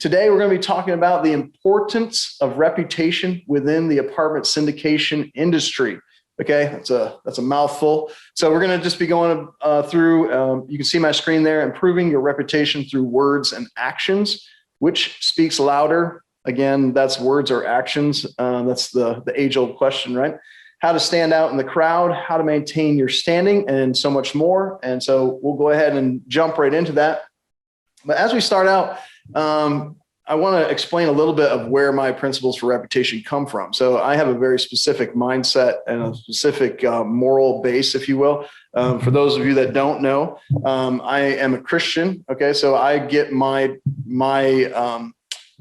Today, we're going to be talking about the importance of reputation within the apartment syndication industry. Okay, that's a mouthful. So we're going to just be going through, you can see my screen there, improving your reputation through words and actions. Which speaks louder? Again, that's words or actions. That's the age-old question, right? How to stand out in the crowd, how to maintain your standing, and so much more. And so we'll go ahead and jump right into that. But as we start out, I want to explain a little bit of where my principles for reputation come from. So I have a very specific mindset and a specific moral base, if you will. For those of you that don't know, I am a Christian. Okay, so I get my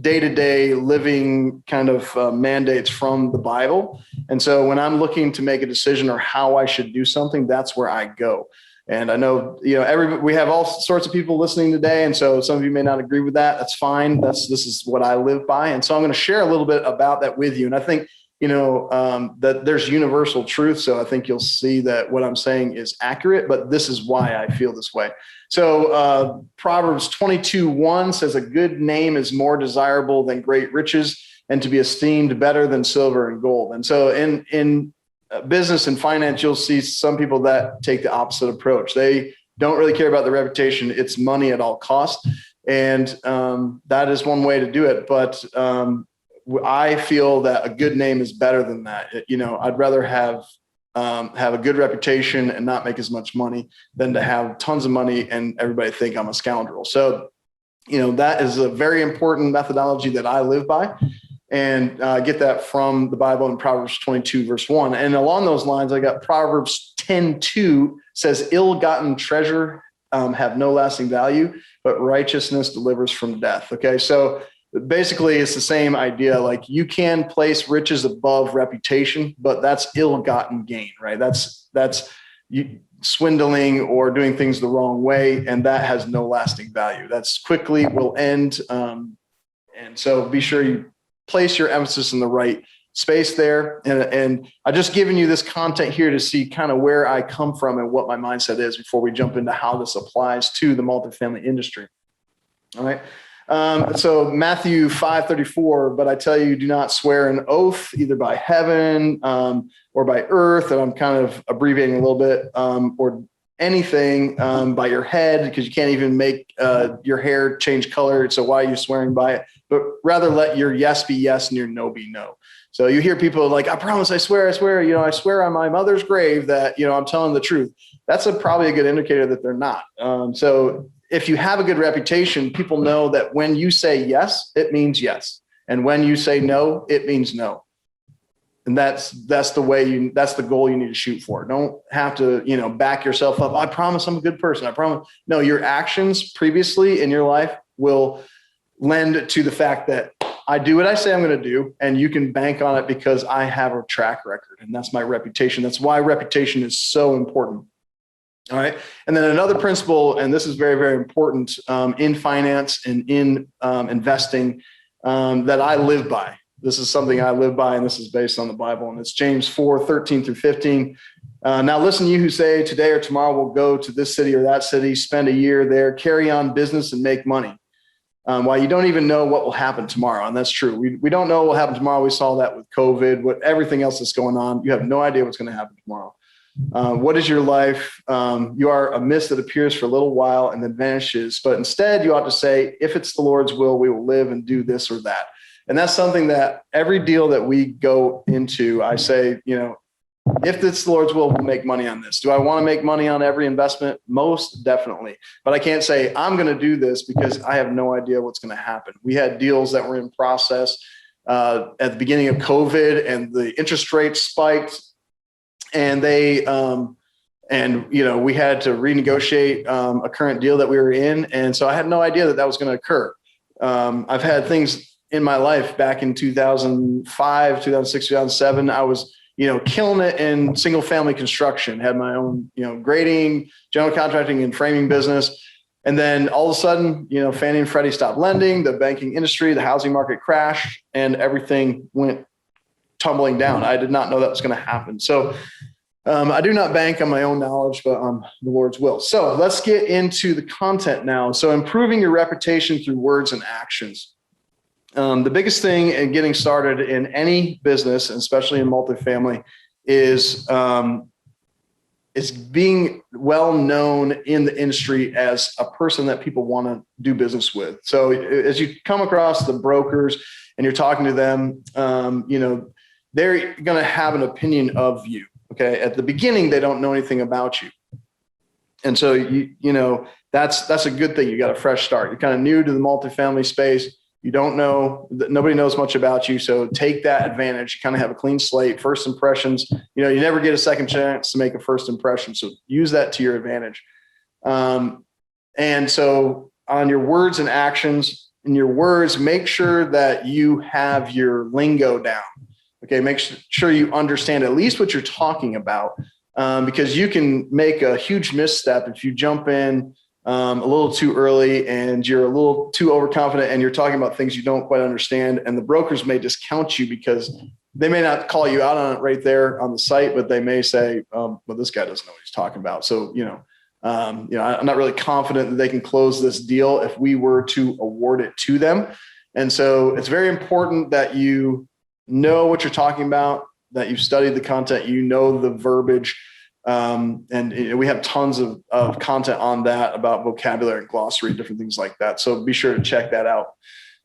day-to-day living kind of mandates from the Bible. And so when I'm looking to make a decision or how I should do something, that's where I go. And I know, we have all sorts of people listening today. And so some of you may not agree with that. That's fine. This is what I live by. And so I'm going to share a little bit about that with you. And I think, that there's universal truth. So I think you'll see that what I'm saying is accurate, but this is why I feel this way. So Proverbs 22:1 says, a good name is more desirable than great riches, and to be esteemed better than silver and gold. And so in business and finance, you'll see some people that take the opposite approach. They don't really care about the reputation. It's money at all costs. And that is one way to do it. But I feel that a good name is better than that. I'd rather have a good reputation and not make as much money than to have tons of money and everybody think I'm a scoundrel. So, that is a very important methodology that I live by. And get that from the Bible in Proverbs 22, verse 1. And along those lines, I got Proverbs 10:2 says, ill-gotten treasure have no lasting value, but righteousness delivers from death. Okay, so basically it's the same idea. Like you can place riches above reputation, but that's ill-gotten gain, right? That's you swindling or doing things the wrong way, and that has no lasting value. That's quickly will end. And so be sure you place your emphasis in the right space there. And I've just given you this content here to see kind of where I come from and what my mindset is before we jump into how this applies to the multifamily industry. All right. So Matthew 5:34, but I tell you, do not swear an oath either by heaven or by earth. And I'm kind of abbreviating a little bit, or anything by your head, because you can't even make your hair change color. So why are you swearing by it? But rather let your yes be yes and your no be no. So you hear people like, I promise, I swear, I swear on my mother's grave that, I'm telling the truth. That's probably a good indicator that they're not. So if you have a good reputation, people know that when you say yes, it means yes. And when you say no, it means no. And that's the goal you need to shoot for. Don't have to, back yourself up. I promise I'm a good person. I promise. No, your actions previously in your life will lend to the fact that I do what I say I'm going to do, and you can bank on it because I have a track record, and that's my reputation. That's why reputation is so important. All right. And then another principle, and this is very, very important in finance and in investing that I live by. This is something I live by, and this is based on the Bible, and it's James 4:13 through 15. Now listen, you who say today or tomorrow we'll go to this city or that city, spend a year there, carry on business and make money. While you don't even know what will happen tomorrow. And that's true. We don't know what will happen tomorrow. We saw that with COVID, with everything else that's going on. You have no idea what's going to happen tomorrow. What is your life? You are a mist that appears for a little while and then vanishes. But instead, you ought to say, if it's the Lord's will, we will live and do this or that. And that's something that every deal that we go into, I say, if it's the Lord's will, we'll make money on this. Do I want to make money on every investment? Most definitely. But I can't say I'm going to do this because I have no idea what's going to happen. We had deals that were in process at the beginning of COVID, and the interest rates spiked, and we had to renegotiate a current deal that we were in. And so I had no idea that was going to occur. I've had things in my life back in 2005, 2006, 2007. I was killing it in single family construction, had my own, grading, general contracting and framing business. And then all of a sudden, Fannie and Freddie stopped lending, the banking industry, the housing market crashed, and everything went tumbling down. I did not know that was going to happen. So I do not bank on my own knowledge, but on the Lord's will. So let's get into the content now. So improving your reputation through words and actions. The biggest thing in getting started in any business, and especially in multifamily, is being well known in the industry as a person that people want to do business with. So as you come across the brokers and you're talking to them, they're going to have an opinion of you. Okay. At the beginning, they don't know anything about you. And so, that's a good thing. You got a fresh start. You're kind of new to the multifamily space. You don't know, nobody knows much about you. So take that advantage. You kind of have a clean slate. First impressions, you never get a second chance to make a first impression. So use that to your advantage. And so on your words and actions, in your words, make sure that you have your lingo down. Okay. Make sure you understand at least what you're talking about, because you can make a huge misstep if you jump in a little too early and you're a little too overconfident and you're talking about things you don't quite understand. And the brokers may discount you because they may not call you out on it right there on the site, but they may say, well, this guy doesn't know what he's talking about. So, I'm not really confident that they can close this deal if we were to award it to them. And so it's very important that you know what you're talking about, that you've studied the content, the verbiage. And we have tons of content on that about vocabulary and glossary, different things like that. So be sure to check that out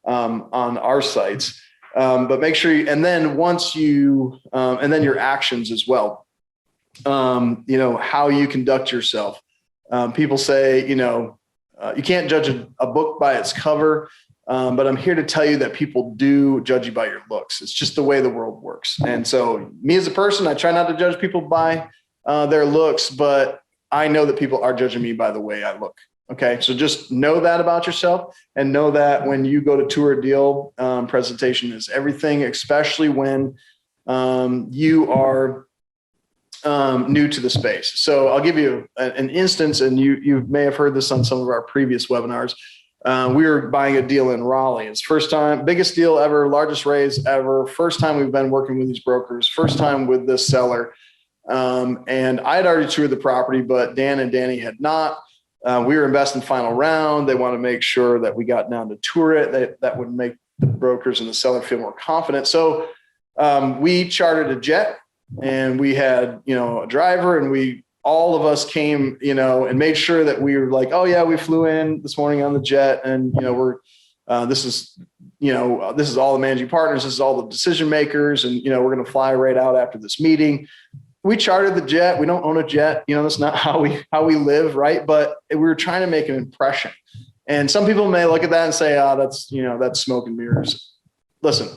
on our sites. But make sure and then once you, and then your actions as well, how you conduct yourself. People say, you can't judge a book by its cover. But I'm here to tell you that people do judge you by your looks. It's just the way the world works. And so me as a person, I try not to judge people by their looks, but I know that people are judging me by the way I look. Okay. So just know that about yourself and know that when you go to tour a deal, presentation is everything, especially when you are new to the space. So I'll give you an instance, and you may have heard this on some of our previous webinars. We were buying a deal in Raleigh. It's first time, biggest deal ever, largest raise ever. First time we've been working with these brokers, first time with this seller. And I had already toured the property, but Dan and Danny had not. We were investing final round. They want to make sure that we got down to tour it. That would make the brokers and the seller feel more confident. So we chartered a jet, and we had, a driver, and all of us came, and made sure that we were like, oh yeah, we flew in this morning on the jet, and this is all the managing partners, this is all the decision makers, and we're going to fly right out after this meeting. We chartered the jet. We don't own a jet. That's not how we live, right? But we were trying to make an impression. And some people may look at that and say, that's smoke and mirrors. Listen,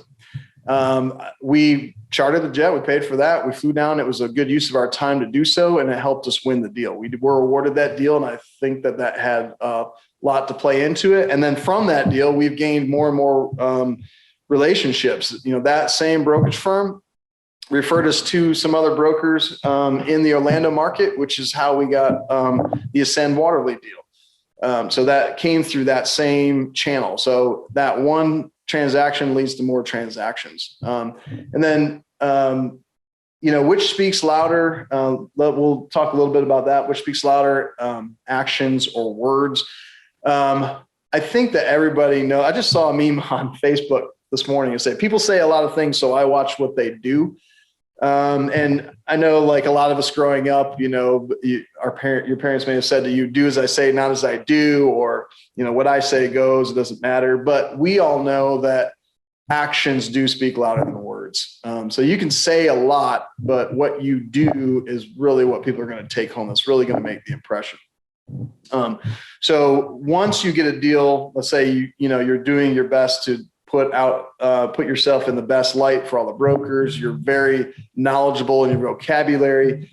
we chartered the jet. We paid for that. We flew down. It was a good use of our time to do so, and it helped us win the deal. We were awarded that deal, and I think that had a lot to play into it. And then from that deal, we've gained more and more relationships. That same brokerage firm referred us to some other brokers in the Orlando market, which is how we got the Ascend Waterley deal. So that came through that same channel. So that one transaction leads to more transactions. And then, which speaks louder? We'll talk a little bit about that. Which speaks louder, actions or words? I think that everybody knows. I just saw a meme on Facebook this morning and say, people say a lot of things, so I watch what they do. And I know, like a lot of us growing up, your parents may have said to you, do as I say, not as I do, or, what I say goes, it doesn't matter. But we all know that actions do speak louder than words. So you can say a lot, but what you do is really what people are going to take home. That's really going to make the impression. So once you get a deal, let's say, you're doing your best to put yourself in the best light for all the brokers. You're very knowledgeable in your vocabulary.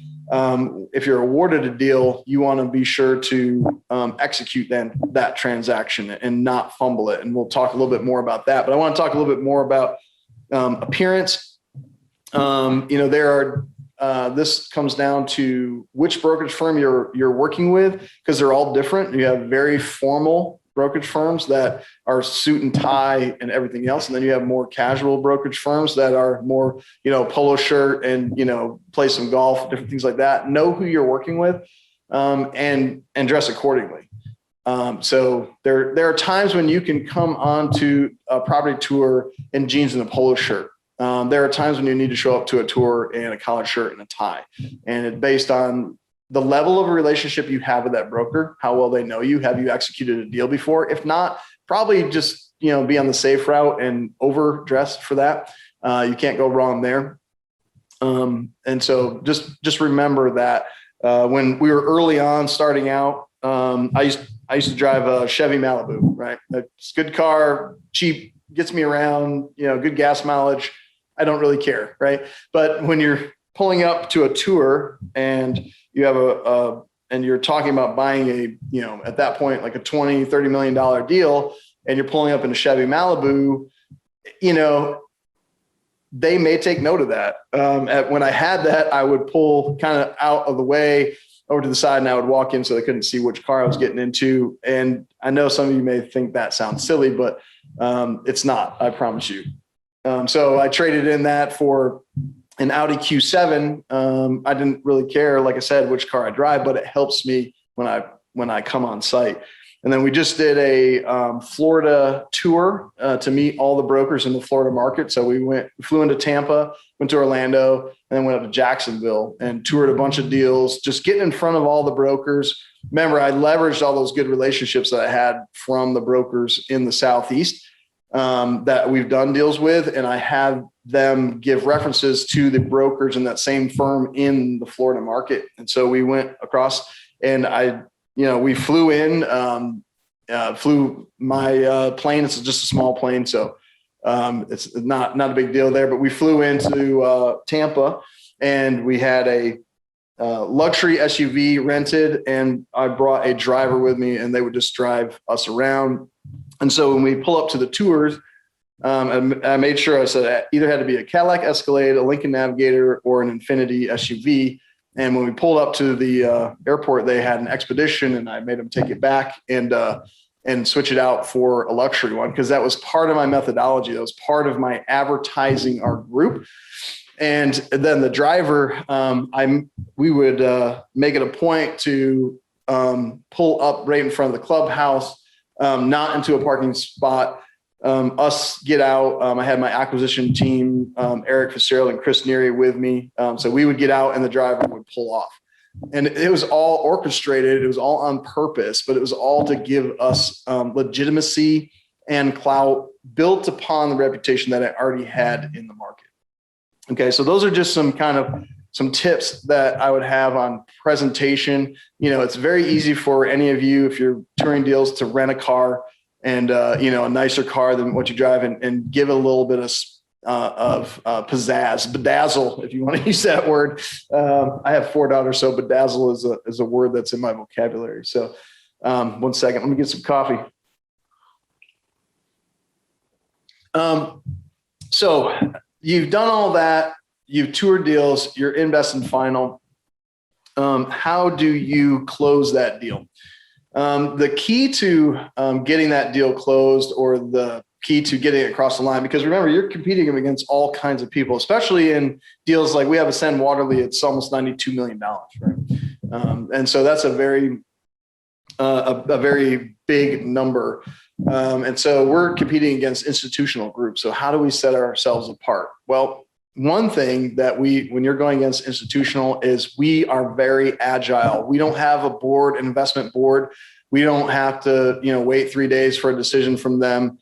If you're awarded a deal, you want to be sure to execute that transaction and not fumble it. And we'll talk a little bit more about that. But I want to talk a little bit more about appearance. This comes down to which brokerage firm you're working with, because they're all different. You have very formal brokerage firms that are suit and tie and everything else. And then you have more casual brokerage firms that are more, polo shirt and, play some golf, different things like that. Know who you're working with, and dress accordingly. So there are times when you can come onto a property tour in jeans and a polo shirt. There are times when you need to show up to a tour in a collared shirt and a tie, and it's based on the level of a relationship you have with that broker, how well they know you. Have you executed a deal before? If not, probably just, be on the safe route and overdress for that. You can't go wrong there. And so just remember that when we were early on starting out, I used to drive a Chevy Malibu, right? It's a good car, cheap, gets me around, good gas mileage. I don't really care, right? But when you're pulling up to a tour and you have and you're talking about buying at that point, like a $20-30 million deal, and you're pulling up in a Chevy Malibu, they may take note of that. When I had that, I would pull kind of out of the way over to the side, and I would walk in so they couldn't see which car I was getting into. And I know some of you may think that sounds silly, but it's not, I promise you. So I traded in that for an Audi Q7. I didn't really care, like I said, which car I drive, but it helps me when I come on site. And then we just did a Florida tour to meet all the brokers in the Florida market. So we flew into Tampa, went to Orlando, and then went up to Jacksonville and toured a bunch of deals, just getting in front of all the brokers. Remember, I leveraged all those good relationships that I had from the brokers in the Southeast that we've done deals with. And I had them give references to the brokers in that same firm in the Florida market. And so we went across, and we flew in, flew my plane. It's just a small plane, so it's not a big deal there. But we flew into Tampa, and we had a luxury SUV rented, and I brought a driver with me, and they would just drive us around. And so when we pull up to the tours, I made sure I said it either had to be a Cadillac Escalade, a Lincoln Navigator, or an Infiniti SUV. And when we pulled up to the airport, they had an Expedition, and I made them take it back and switch it out for a luxury one, because that was part of my methodology. That was part of my advertising our group. And then the driver, we would make it a point to pull up right in front of the clubhouse, not into a parking spot. Us get out. I had my acquisition team, Eric Fitzgerald and Chris Neary with me. So we would get out, and the driver would pull off. And it was all orchestrated. It was all on purpose, but it was all to give us legitimacy and clout built upon the reputation that I already had in the market. Okay, so those are just some tips that I would have on presentation. It's very easy for any of you, if you're touring deals, to rent a car and a nicer car than what you drive, and give it a little bit of pizzazz, bedazzle, if you want to use that word. I have 4 daughters, so bedazzle is a word that's in my vocabulary. So 1 second, let me get some coffee. So you've done all that. You've toured deals. You're in best and final. How do you close that deal? The key to getting that deal closed, or the key to getting it across the line, because remember, you're competing against all kinds of people, especially in deals like we have Ascend Waterley. It's almost $92 million, right? And so that's a very big number. And so we're competing against institutional groups. So how do we set ourselves apart? Well, one thing that when you're going against institutional, is we are very agile. We don't have a board, an investment board. We don't have to, wait 3 days for a decision from them.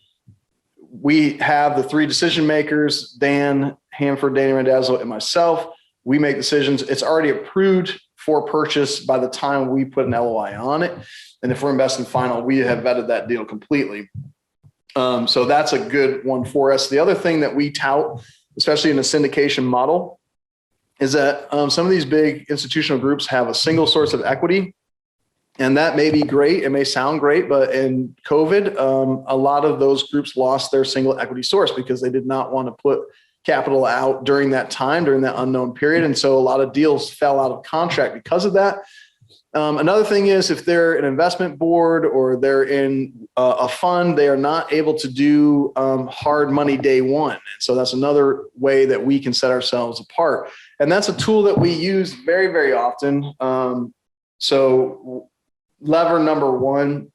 We have the 3 decision makers, Dan Handford, Danny Randazzo, and myself. We make decisions. It's already approved for purchase by the time we put an LOI on it. And if we're investing final, we have vetted that deal completely. So that's a good one for us. The other thing that we tout, especially in a syndication model, is that some of these big institutional groups have a single source of equity. And that may be great. It may sound great, but in COVID, a lot of those groups lost their single equity source because they did not want to put capital out during that time, during that unknown period. And so a lot of deals fell out of contract because of that. Another thing is, if they're an investment board or they're in a fund, they are not able to do hard money day one. So that's another way that we can set ourselves apart. And that's a tool that we use very, very often. So lever number 1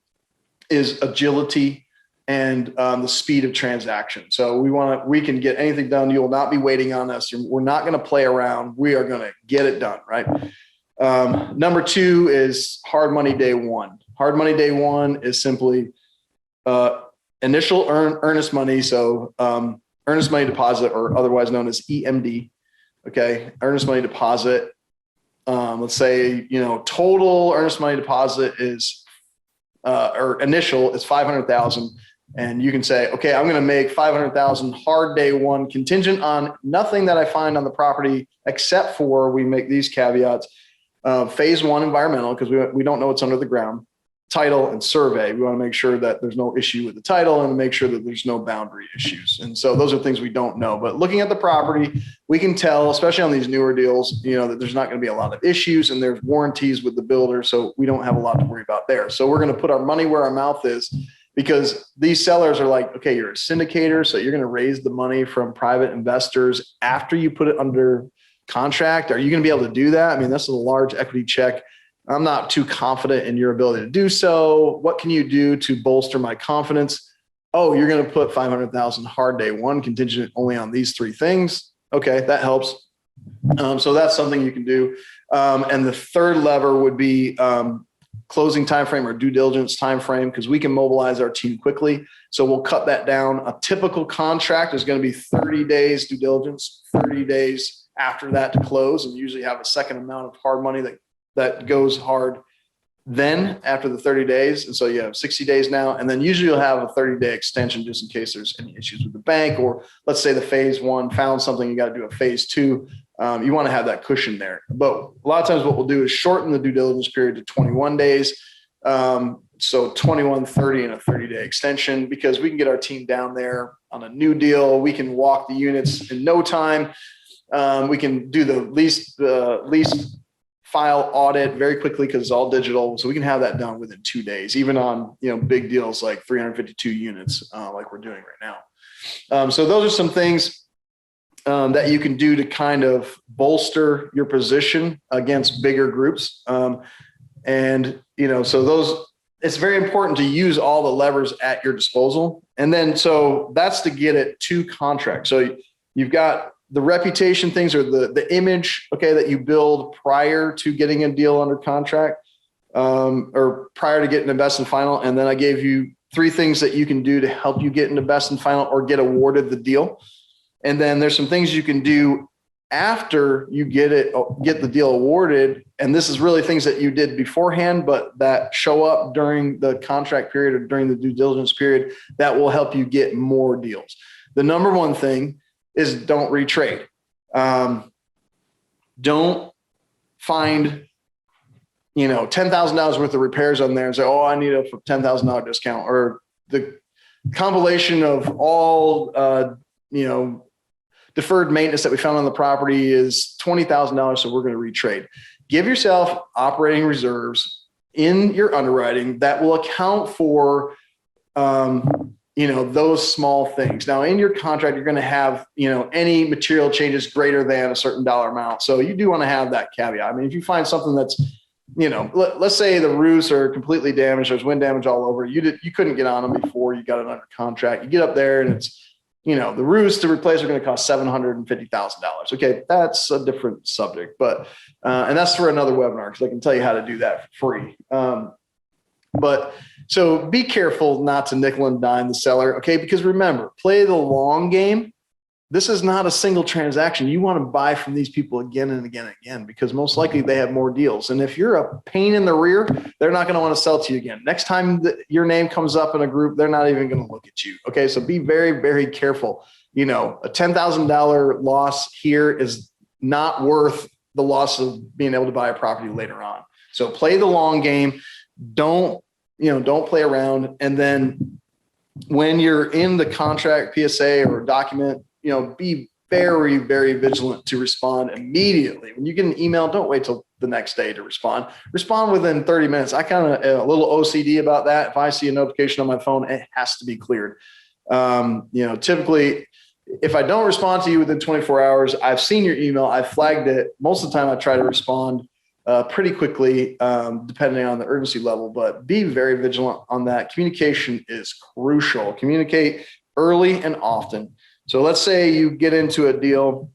is agility and the speed of transaction. So we can get anything done. You will not be waiting on us. We're not going to play around. We are going to get it done, right? Number two is hard money day one. Hard money day one is simply initial earnest money. So earnest money deposit, or otherwise known as EMD. Okay, earnest money deposit. Let's say, total earnest money deposit is, or initial is 500,000. And you can say, okay, I'm going to make 500,000 hard day one, contingent on nothing that I find on the property, except for, we make these caveats, phase one environmental, because we don't know what's under the ground, title, and survey. We want to make sure that there's no issue with the title and make sure that there's no boundary issues. And so those are things we don't know. But looking at the property, we can tell, especially on these newer deals, that there's not going to be a lot of issues, and there's warranties with the builder. So we don't have a lot to worry about there. So we're going to put our money where our mouth is, because these sellers are like, okay, you're a syndicator, so you're going to raise the money from private investors after you put it under contract. Are you going to be able to do that? I mean, that's a large equity check. I'm not too confident in your ability to do so. What can you do to bolster my confidence? Oh, you're going to put 500,000 hard day one, contingent only on these three things. Okay, that helps. So that's something you can do. And the third lever would be closing timeframe or due diligence timeframe, because we can mobilize our team quickly. So we'll cut that down. A typical contract is going to be 30 days due diligence, 30 days after that to close, and usually have a second amount of hard money that goes hard then after the 30 days. And so you have 60 days now, and then usually you'll have a 30-day extension just in case there's any issues with the bank, or let's say the phase one found something, you got to do a phase two. You want to have that cushion there. But a lot of times what we'll do is shorten the due diligence period to 21 days. So 21, 30, and a 30-day extension, because we can get our team down there on a new deal. We can walk the units in no time. We can do the lease file audit very quickly, because it's all digital. So we can have that done within 2 days, even on big deals like 352 units, like we're doing right now. So those are some things that you can do to kind of bolster your position against bigger groups. So it's very important to use all the levers at your disposal. And then, so that's to get it to contract. So you've got the reputation things, or the image, okay, that you build prior to getting a deal under contract, or prior to getting a best and final. And then I gave you 3 things that you can do to help you get into best and final or get awarded the deal. And then there's some things you can do after you get the deal awarded. And this is really things that you did beforehand, but that show up during the contract period or during the due diligence period that will help you get more deals. The number one thing is don't retrade. Don't find, $10,000 worth of repairs on there and say, oh, I need a $10,000 discount, or the compilation of all, deferred maintenance that we found on the property is $20,000. So we're going to retrade. Give yourself operating reserves in your underwriting that will account for, those small things. Now in your contract, you're going to have, any material changes greater than a certain dollar amount. So you do want to have that caveat. I mean, if you find something that's, let's say the roofs are completely damaged, there's wind damage all over, you couldn't get on them before you got it under contract. You get up there and it's, the roofs to replace are going to cost $750,000. Okay. That's a different subject, but, and that's for another webinar, because I can tell you how to do that for free. But so be careful not to nickel and dime the seller. Okay. Because remember, play the long game. This is not a single transaction. You want to buy from these people again and again and again, because most likely they have more deals. And if you're a pain in the rear, they're not going to want to sell to you again. Next time that your name comes up in a group, they're not even going to look at you. Okay. So be very, very careful. A $10,000 loss here is not worth the loss of being able to buy a property later on. So play the long game. Don't play around. And then when you're in the contract, PSA or document, be very, very vigilant to respond immediately. When you get an email, don't wait till the next day to respond. Respond within 30 minutes. I kind of a little OCD about that. If I see a notification on my phone, it has to be cleared. Typically, if I don't respond to you within 24 hours, I've seen your email, I've flagged it. Most of the time I try to respond pretty quickly, depending on the urgency level, but be very vigilant on that. Communication is crucial. Communicate early and often. So let's say you get into a deal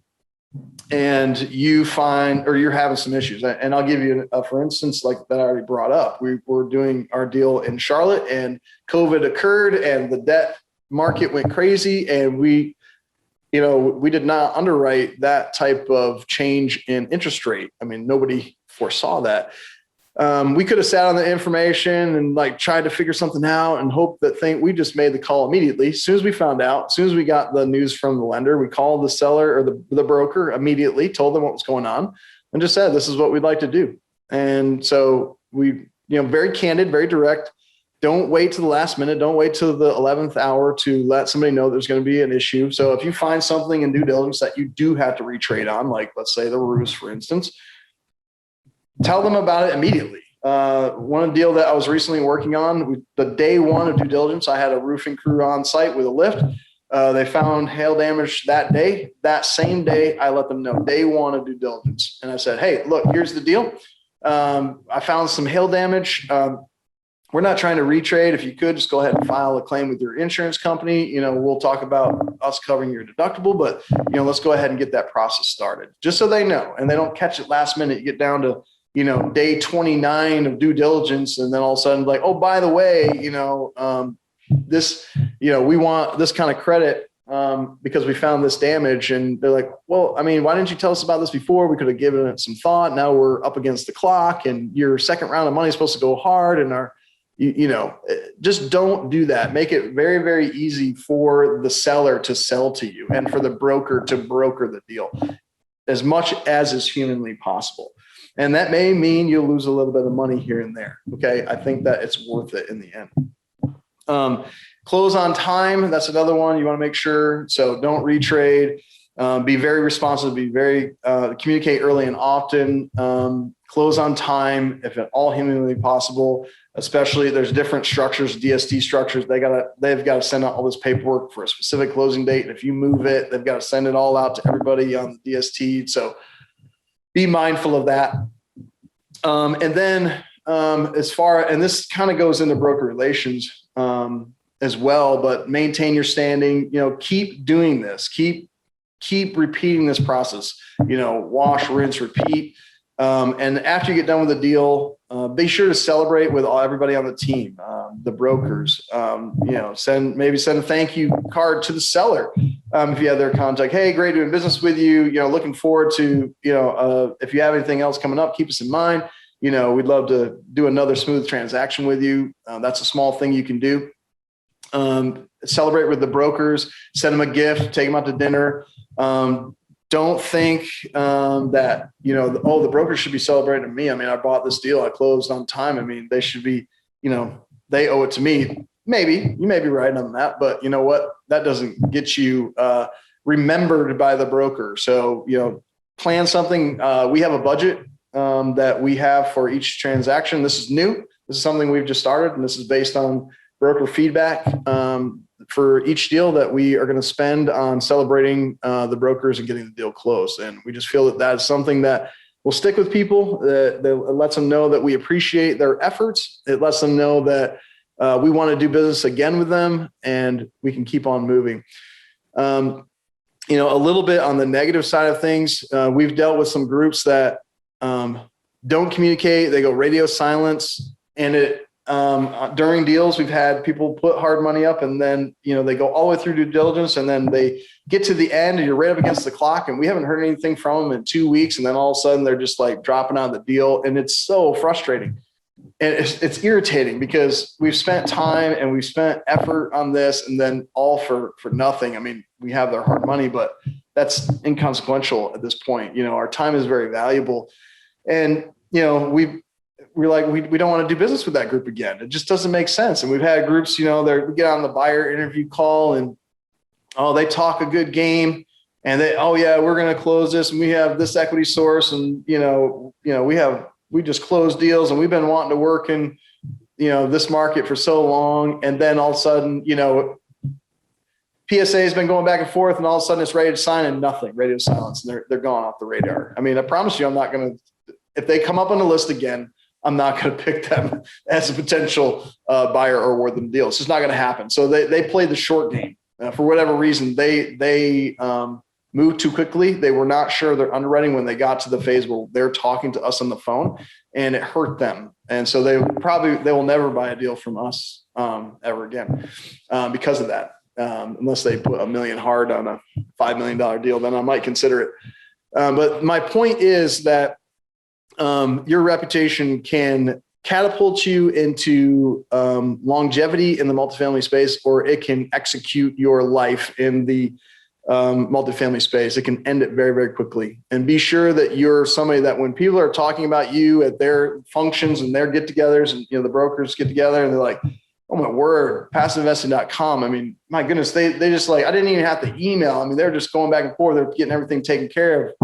and you find, or you're having some issues. And I'll give you for instance, like that I already brought up. We were doing our deal in Charlotte and COVID occurred and the debt market went crazy. And we did not underwrite that type of change in interest rate. I mean, nobody foresaw that. We could have sat on the information and like tried to figure something out and hope that we just made the call immediately. As soon as we found out, as soon as we got the news from the lender, we called the seller or the broker immediately, told them what was going on and just said, this is what we'd like to do. And so we, very candid, very direct. Don't wait to the last minute. Don't wait till the 11th hour to let somebody know there's going to be an issue. So if you find something in due diligence that you do have to retrade on, like let's say the roofs, for instance, tell them about it immediately. One deal that I was recently working on, the day one of due diligence, I had a roofing crew on site with a lift. They found hail damage that day. That same day, I let them know day one of due diligence. And I said, hey, look, here's the deal. I found some hail damage. We're not trying to retrade. If you could just go ahead and file a claim with your insurance company. We'll talk about us covering your deductible, but let's go ahead and get that process started just so they know and they don't catch it last minute. You get down to day 29 of due diligence. And then all of a sudden like, oh, by the way, we want this kind of credit because we found this damage. And they're like, well, I mean, why didn't you tell us about this before? We could have given it some thought. Now we're up against the clock and your second round of money is supposed to go hard. And just don't do that. Make it very, very easy for the seller to sell to you and for the broker to broker the deal as much as is humanly possible. And that may mean you'll lose a little bit of money here and there. Okay. I think that it's worth it in the end. Close on time. That's another one you want to make sure. So don't retrade, be very responsive, communicate early and often, close on time, if at all humanly possible, especially there's different structures, DST structures. They've got to send out all this paperwork for a specific closing date. And if you move it, they've got to send it all out to everybody on the DST. So be mindful of that. And then and this kind of goes into broker relations as well, but maintain your standing, keep doing this, keep repeating this process, wash, rinse, repeat. And after you get done with the deal, be sure to celebrate with everybody on the team, the brokers, send a thank you card to the seller. If you have their contact, hey, great doing business with you, looking forward to, if you have anything else coming up, keep us in mind. We'd love to do another smooth transaction with you. That's a small thing you can do. Celebrate with the brokers, send them a gift, take them out to dinner. Don't think that, the broker should be celebrating me. I mean, I bought this deal, I closed on time. I mean, they should be, they owe it to me. Maybe you may be right on that, but you know what? That doesn't get you remembered by the broker. So, plan something. We have a budget that we have for each transaction. This is new. This is something we've just started, and this is based on broker feedback for each deal that we are going to spend on celebrating the brokers and getting the deal closed. And we just feel that is something that will stick with people. That lets them know that we appreciate their efforts. It lets them know that we want to do business again with them, and we can keep on moving. A little bit on the negative side of things, we've dealt with some groups that don't communicate. They go radio silence, and during deals, we've had people put hard money up, and then, they go all the way through due diligence, and then they get to the end and you're right up against the clock, and we haven't heard anything from them in 2 weeks. And then all of a sudden they're just like dropping out of the deal. And it's so frustrating. And it's irritating because we've spent time and we've spent effort on this, and then all for nothing. I mean, we have their hard money, but that's inconsequential at this point. Our time is very valuable, and, we're like, we don't want to do business with that group again. It just doesn't make sense. And we've had groups, we get on the buyer interview call, and, they talk a good game, and we're going to close this, and we have this equity source, and, we just closed deals, and we've been wanting to work in, this market for so long. And then all of a sudden, PSA has been going back and forth, and all of a sudden it's ready to sign, and nothing, radio silence, and they're gone off the radar. I mean, I promise you, I'm not going to if they come up on the list again, I'm not going to pick them as a potential buyer or award them deal. It's just not going to happen. So they play the short game. For whatever reason, they moved too quickly. They were not sure of their underwriting when they got to the phase where they're talking to us on the phone, and it hurt them. And so they will never buy a deal from us ever again because of that. Unless they put $1 million hard on a $5 million deal, then I might consider it. But my point is that your reputation can catapult you into longevity in the multifamily space, or it can execute your life in the multifamily space. It can end it very, very quickly. And be sure that you're somebody that when people are talking about you at their functions and their get-togethers, and the brokers get together and they're like, oh my word, passiveinvesting.com. I mean, my goodness, they just I didn't even have to email. I mean, they're just going back and forth. They're getting everything taken care of.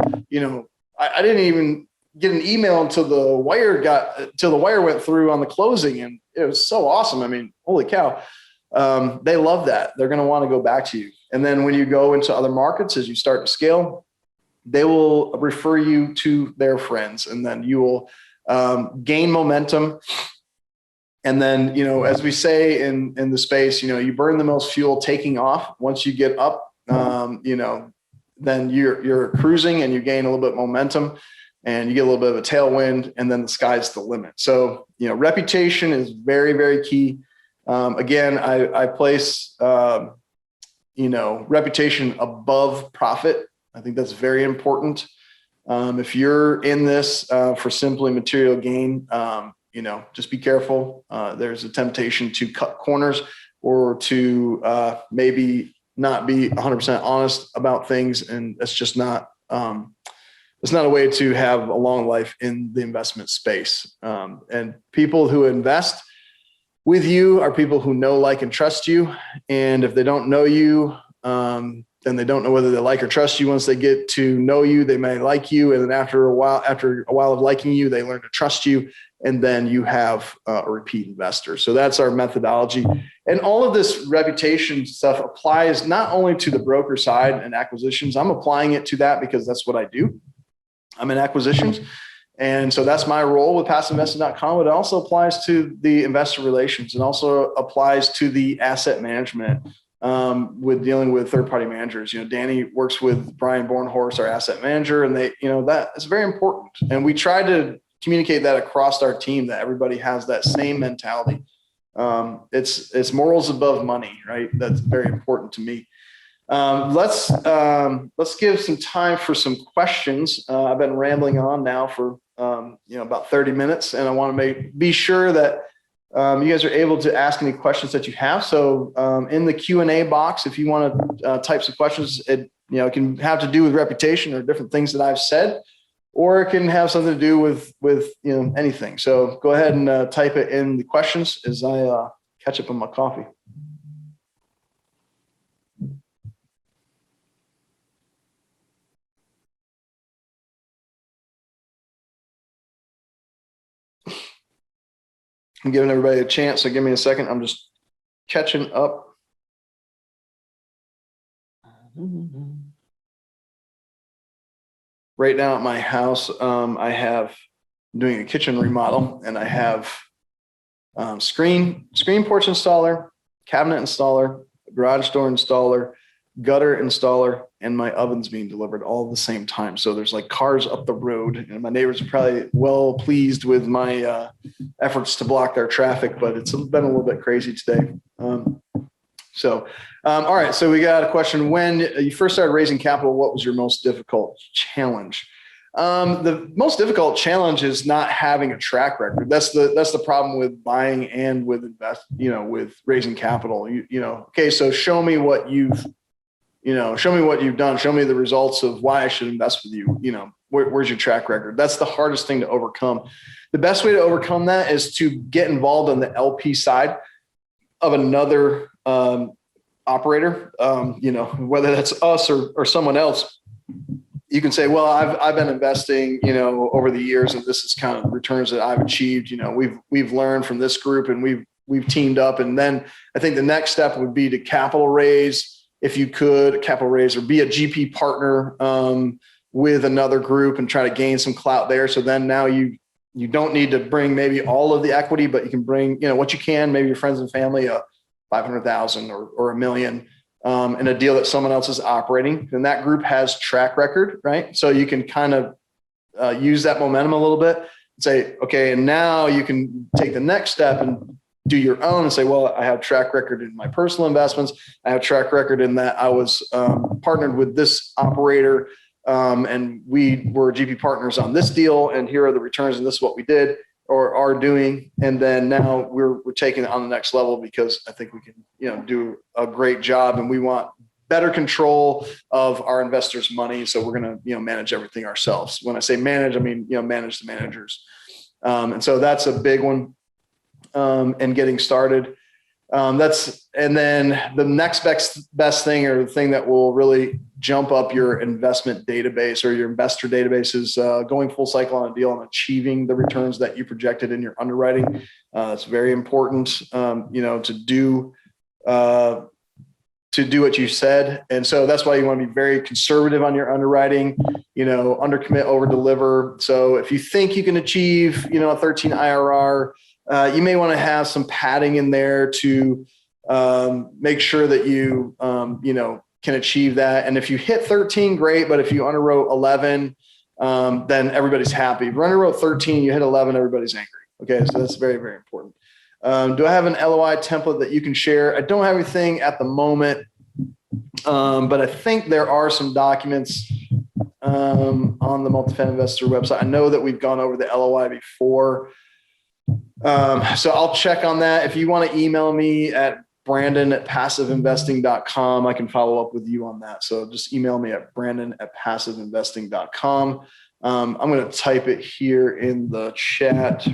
I didn't even get an email until the wire went through on the closing. And it was so awesome. I mean, holy cow. They love that. They're going to want to go back to you. And then when you go into other markets, as you start to scale, they will refer you to their friends, and then you will gain momentum. And then, as we say in the space, you burn the most fuel taking off. Once you get up, then you're cruising and you gain a little bit of momentum and you get a little bit of a tailwind, and then the sky's the limit. So, reputation is very, very key. Again, I place, reputation above profit. I think that's very important. If you're in this for simply material gain, just be careful. There's a temptation to cut corners or to maybe not be 100% honest about things. And that's just not, it's not a way to have a long life in the investment space. And people who invest with you are people who know, like, and trust you. And if they don't know you, then they don't know whether they like or trust you. Once they get to know you, they may like you. And then after a while of liking you, they learn to trust you. And then you have a repeat investor. So that's our methodology. And all of this reputation stuff applies not only to the broker side and acquisitions. I'm applying it to that because that's what I do. I'm in acquisitions. And so that's my role with passiveinvesting.com. It also applies to the investor relations, and also applies to the asset management with dealing with third-party managers. Danny works with Brian Bornhorst, our asset manager, and that is very important. And we try to communicate that across our team, that everybody has that same mentality. It's morals above money, right? That's very important to me. Let's give some time for some questions. I've been rambling on now for about 30 minutes, and I want to be sure that you guys are able to ask any questions that you have. So in the Q&A box, if you want to type some questions, it can have to do with reputation or different things that I've said, or it can have something to do with anything. So go ahead and type it in the questions as I catch up on my coffee. I'm giving everybody a chance, so give me a second. I'm just catching up. Right now at my house, I'm doing a kitchen remodel, and I have screen porch installer, cabinet installer, garage door installer, gutter installer, and my oven's being delivered all at the same time. So there's like cars up the road, and my neighbors are probably well pleased with my efforts to block their traffic, but it's been a little bit crazy today. All right. So we got a question. When you first started raising capital, what was your most difficult challenge? The most difficult challenge is not having a track record. That's the problem with buying and with with raising capital. Okay, so show me what you've done. Show me the results of why I should invest with you. Where's your track record? That's the hardest thing to overcome. The best way to overcome that is to get involved on the LP side of another operator. Whether that's us or someone else. You can say, well, I've been investing, over the years, and this is kind of the returns that I've achieved. We've learned from this group, and we've teamed up. And then I think the next step would be to capital raise, if you could, capital raise, or be a GP partner, with another group and try to gain some clout there. So then now you don't need to bring maybe all of the equity, but you can bring, what you can, maybe your friends and family, 500,000 or $1 million, in a deal that someone else is operating. And that group has track record, right? So you can kind of use that momentum a little bit and say, okay, and now you can take the next step and do your own and say, well, I have track record in my personal investments. I have track record in that I was partnered with this operator, and we were GP partners on this deal, and here are the returns, and this is what we did or are doing. And then now we're taking it on the next level because I think we can, do a great job, and we want better control of our investors' money. So we're going to, manage everything ourselves. When I say manage, I mean, manage the managers. And so that's a big one. And getting started. And then the next best thing, or the thing that will really jump up your investment database or your investor database, is going full cycle on a deal and achieving the returns that you projected in your underwriting. It's very important, to do what you said. And so that's why you want to be very conservative on your underwriting, under commit, over deliver. So if you think you can achieve, a 13 IRR, you may want to have some padding in there to make sure that you, can achieve that. And if you hit 13, great. But if you underwrote 11, then everybody's happy. If you underwrote 13, you hit 11, everybody's angry. Okay. So that's very, very important. Do I have an LOI template that you can share? I don't have anything at the moment, but I think there are some documents on the Multifamily Investor website. I know that we've gone over the LOI before. So I'll check on that. If you want to email me at brandon@passiveinvesting.com, I can follow up with you on that. So just email me at brandon@passiveinvesting.com. I'm going to type it here in the chat.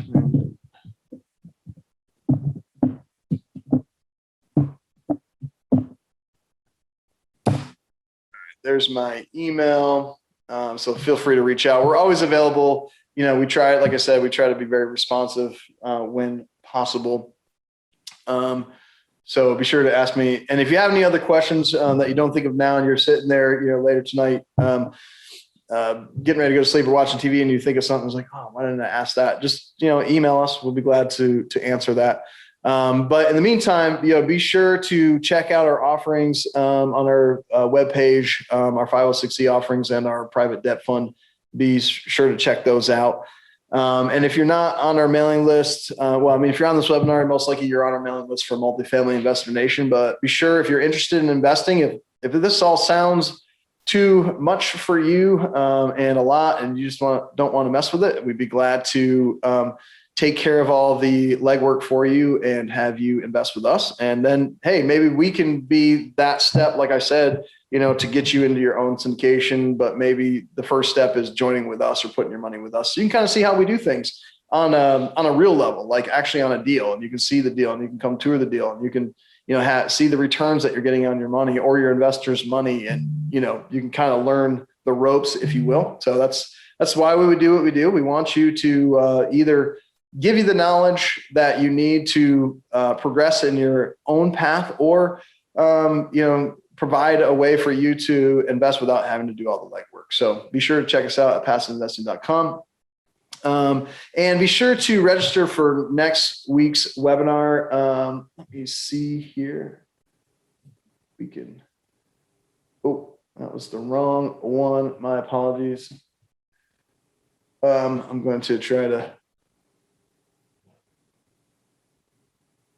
There's my email. So feel free to reach out. We're always available. We try, like I said, we try to be very responsive when possible. So be sure to ask me. And if you have any other questions that you don't think of now, and you're sitting there, later tonight, getting ready to go to sleep or watching TV, and you think of something, it's like, oh, why didn't I ask that? Just, email us. We'll be glad to answer that. But in the meantime, be sure to check out our offerings on our webpage, our 506C offerings and our private debt fund. Be sure to check those out. And if you're not on our mailing list, if you're on this webinar, most likely you're on our mailing list for Multifamily Investor Nation. But be sure, if you're interested in investing, if this all sounds too much for you and a lot, and you just don't want to mess with it, we'd be glad to take care of all the legwork for you and have you invest with us. And then, hey, maybe we can be that step, like I said, to get you into your own syndication. But maybe the first step is joining with us or putting your money with us. So you can kind of see how we do things on a real level, like actually on a deal, and you can see the deal, and you can come tour the deal, and you can, see the returns that you're getting on your money or your investors' money. And, you can kind of learn the ropes, if you will. So that's why we would do what we do. We want you to either give you the knowledge that you need to progress in your own path, or, provide a way for you to invest without having to do all the legwork. So be sure to check us out at passiveinvesting.com. And be sure to register for next week's webinar. Let me see here. Oh, that was the wrong one. My apologies. I'm going to try to.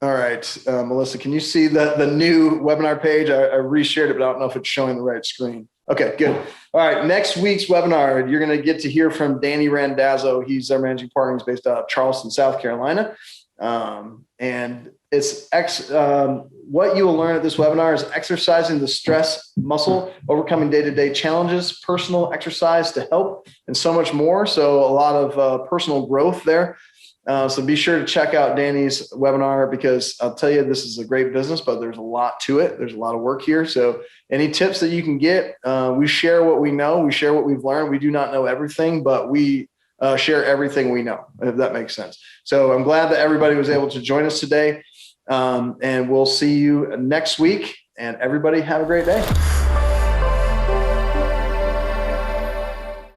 All right, Melissa, can you see the new webinar page? I reshared it, but I don't know if it's showing the right screen. Okay, good. All right, next week's webinar, you're going to get to hear from Danny Randazzo. He's our managing partner. He's based out of Charleston, South Carolina. And it's what you will learn at this webinar is exercising the stress muscle, overcoming day-to-day challenges, personal exercise to help, and so much more. So a lot of personal growth there. So be sure to check out Danny's webinar, because I'll tell you, this is a great business, but there's a lot to it. There's a lot of work here. So any tips that you can get, we share what we know. We share what we've learned. We do not know everything, but we share everything we know, if that makes sense. So I'm glad that everybody was able to join us today. And we'll see you next week. And everybody have a great day.